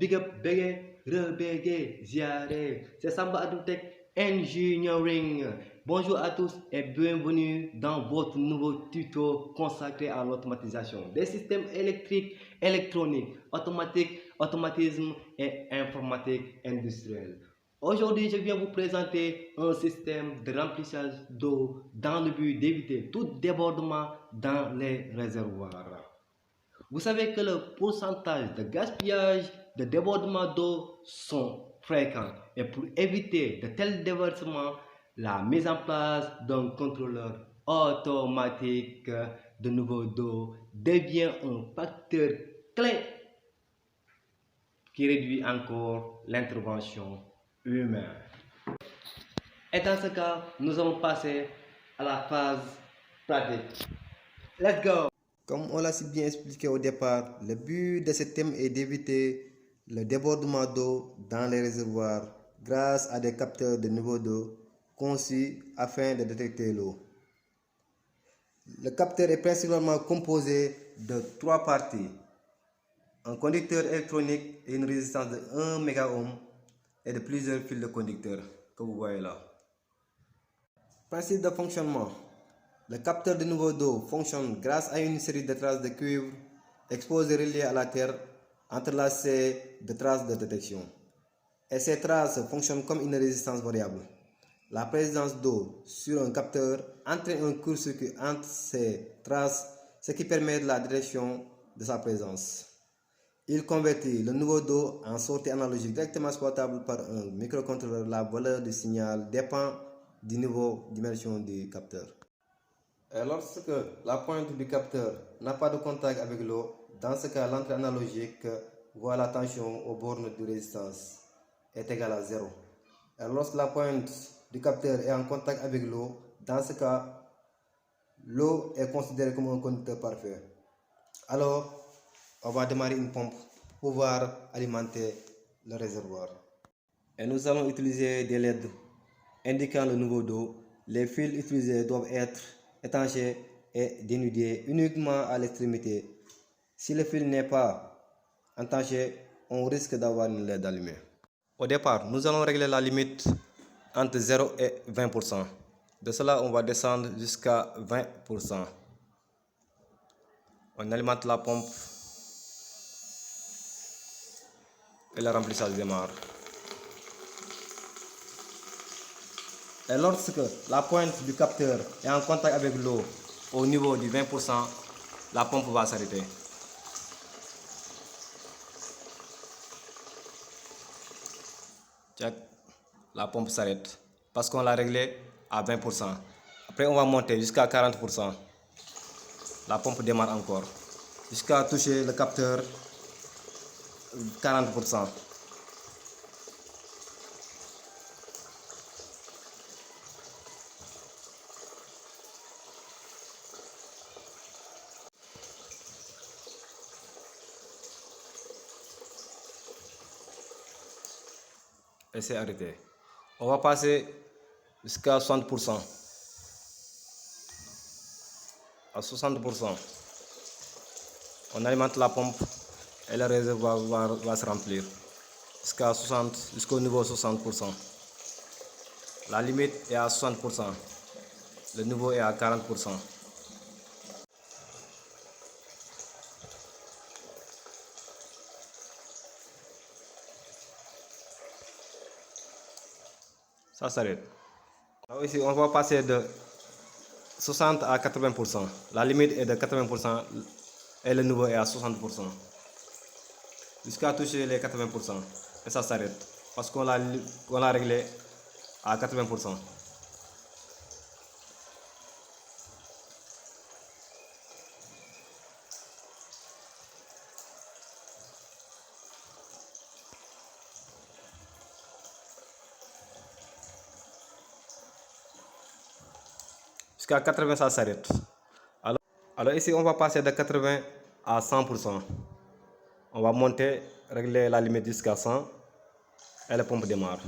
big up, bégué, rebégué, ziaré. C'est Samba Adutech Engineering. Bonjour à tous et bienvenue dans votre nouveau tuto consacré à l'automatisation des systèmes électriques, électroniques, automatiques, automatisme et informatique industrielle. Aujourd'hui, je viens vous présenter un système de remplissage d'eau dans le but d'éviter tout débordement dans les réservoirs. Vous savez que le pourcentage de gaspillage, de débordement d'eau sont fréquents et pour éviter de tels déversements, la mise en place d'un contrôleur automatique de niveau d'eau devient un facteur clé qui réduit encore l'intervention humaine. Et dans ce cas, nous allons passer à la phase pratique. Let's go! Comme on l'a si bien expliqué au départ, le but de ce thème est d'éviter le débordement d'eau dans les réservoirs grâce à des capteurs de niveau d'eau conçus afin de détecter l'eau. Le capteur est principalement composé de trois parties: un conducteur électronique et une résistance de 1 mégaohm et de plusieurs fils de conducteurs que vous voyez là. Principe de fonctionnement. Le capteur de niveau d'eau fonctionne grâce à une série de traces de cuivre exposées reliées à la terre entrelacées de traces de détection. Et ces traces fonctionnent comme une résistance variable. La présence d'eau sur un capteur entraîne un court-circuit entre ces traces, ce qui permet la détection de sa présence. Il convertit le niveau d'eau en sortie analogique directement exploitable par un microcontrôleur. La valeur du signal dépend du niveau d'immersion du capteur. Et lorsque la pointe du capteur n'a pas de contact avec l'eau, dans ce cas, l'entrée analogique voit la tension aux bornes de résistance est égale à 0. Et lorsque la pointe du capteur est en contact avec l'eau, dans ce cas, l'eau est considérée comme un conducteur parfait. Alors, on va démarrer une pompe pour pouvoir alimenter le réservoir. Et nous allons utiliser des LED indiquant le niveau d'eau. Les fils utilisés doivent être étanchés et dénudés uniquement à l'extrémité. Si le fil n'est pas étanché, on risque d'avoir une LED allumée. Au départ, nous allons régler la limite entre 0 et 20%. De cela, on va descendre jusqu'à 20%. On alimente la pompe et le remplissage démarre. Et lorsque la pointe du capteur est en contact avec l'eau au niveau du 20%, la pompe va s'arrêter. Check. La pompe s'arrête parce qu'on l'a réglé à 20%. Après, on va monter jusqu'à 40%. La pompe démarre encore jusqu'à toucher le capteur 40%. Et c'est arrêté. On va passer jusqu'à 60%. À 60%, on alimente la pompe et le réservoir va se remplir jusqu'à 60, jusqu'au niveau 60%. La limite est à 60%. Le niveau est à 40%. Ça s'arrête. Alors ici, on va passer de 60 à 80%. La limite est de 80% et le niveau est à 60%. Jusqu'à toucher les 80%. Et ça s'arrête parce qu'on l'a réglé à 80%. Jusqu'à 80, ça s'arrête. Alors ici, on va passer de 80 à 100%. On va monter, régler la limite jusqu'à 100 et la pompe démarre.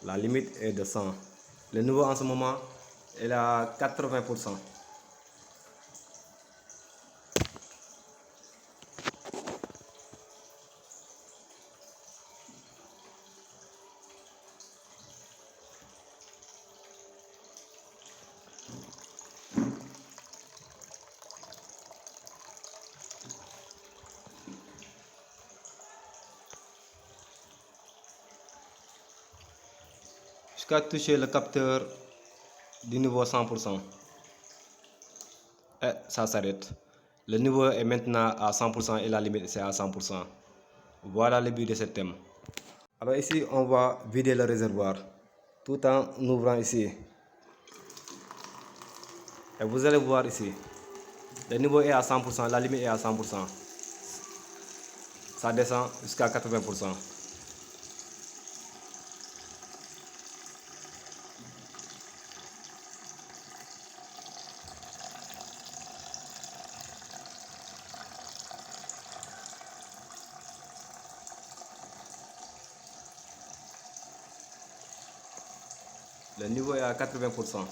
La limite est de 100. Le niveau en ce moment est à 80%. jusqu'à toucher le capteur du niveau 100%. Et ça s'arrête. Le niveau est maintenant à 100% et la limite c'est à 100%. Voilà le but de ce thème. Alors ici, on va vider le réservoir tout en ouvrant ici. Et vous allez voir ici, le niveau est à 100%, la limite est à 100%. Ça descend jusqu'à 80%. Le niveau est à 80%.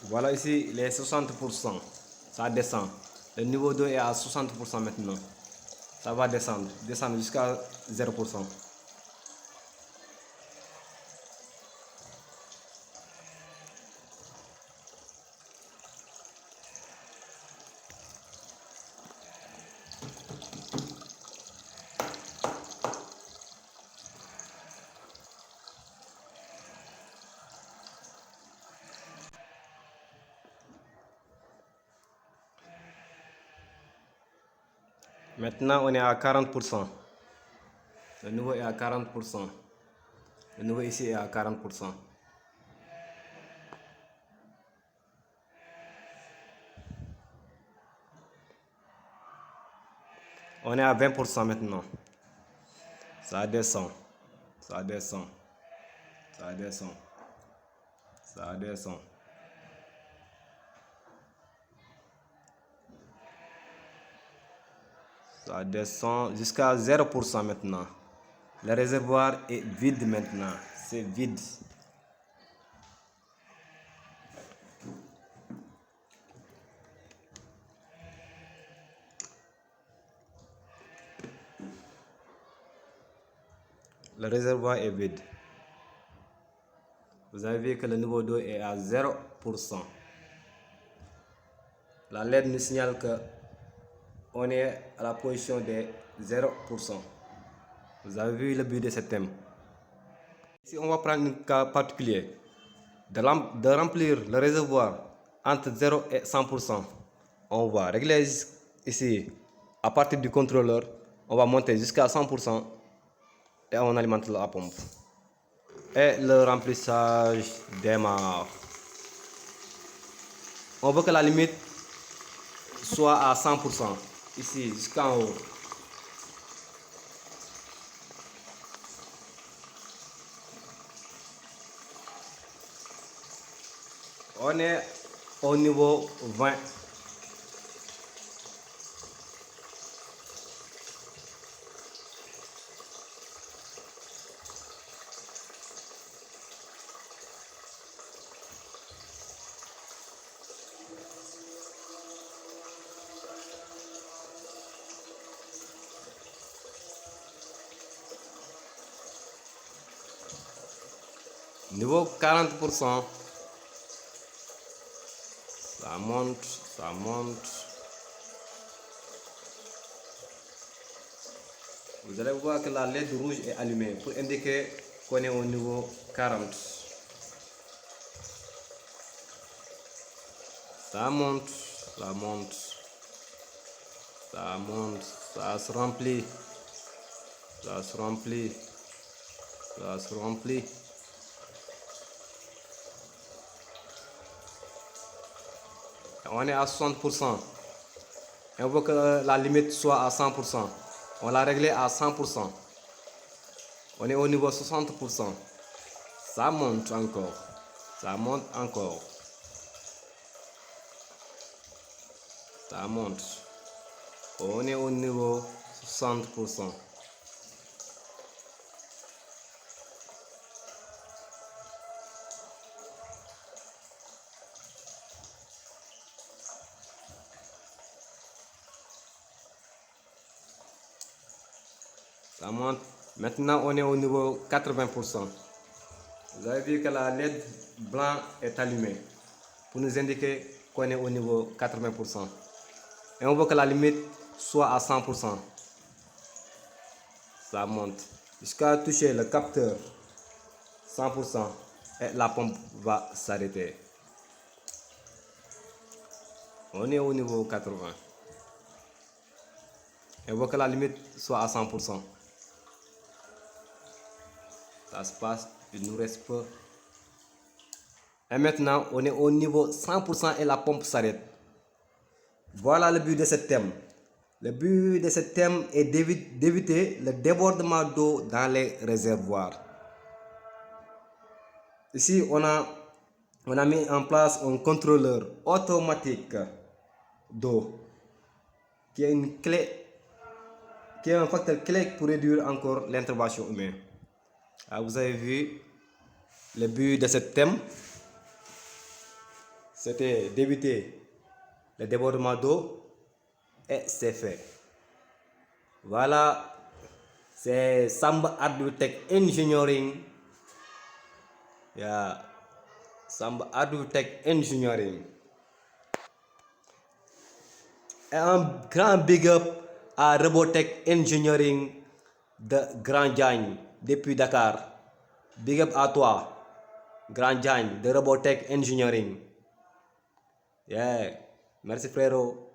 Voilà ici les 60%. Ça descend. Le niveau 2 est à 60% maintenant. Ça va descendre jusqu'à 0%. Maintenant, on est à 40%. Le niveau est à 40%. Le niveau ici est à 40%. On est à 20% maintenant. Ça descend. Ça descend. Ça descend. Ça descend. Ça descend jusqu'à 0% maintenant. Le réservoir est vide maintenant. C'est vide. Le réservoir est vide. Vous avez vu que le niveau d'eau est à 0%. La LED nous signale que on est à la position de 0%. Vous avez vu le but de ce thème. Si on va prendre un cas particulier, de remplir le réservoir entre 0 et 100%, on va régler ici, à partir du contrôleur, on va monter jusqu'à 100% et on alimente la pompe. Et le remplissage démarre. On veut que la limite soit à 100%, ici jusqu'en haut. On est au niveau 20. Niveau 40%. Ça monte, ça monte. Vous allez voir que la LED rouge est allumée pour indiquer qu'on est au niveau 40. Ça monte, ça monte, ça monte, ça se remplit, ça se remplit, ça se remplit. On est à 60%. Et on veut que la limite soit à 100%. On l'a réglé à 100%. On est au niveau 60%. Ça monte encore. Ça monte encore. Ça monte. On est au niveau 60%. Ça monte. Maintenant, on est au niveau 80%. Vous avez vu que la LED blanc est allumée pour nous indiquer qu'on est au niveau 80%. Et on veut que la limite soit à 100%. Ça monte jusqu'à toucher le capteur 100% et la pompe va s'arrêter. On est au niveau 80. Et on veut que la limite soit à 100%. Ça se passe, il nous reste peu. Et maintenant, on est au niveau 100% et la pompe s'arrête. Voilà le but de ce thème. Le but de ce thème est d'éviter le débordement d'eau dans les réservoirs. Ici, on a mis en place un contrôleur automatique d'eau qui est une clé, qui est un facteur clé pour réduire encore l'intervention humaine. Alors, vous avez vu le but de ce thème, c'était d'éviter le débordement d'eau et c'est fait. Voilà, c'est Samba AdouTech Engineering. Yeah. Samba AdouTech Engineering. Et un grand big up à Robotech Engineering de Grand Diagne depuis Dakar. Big up à toi, Grand Diagne de Robotech Engineering. Yeah. Merci frérot.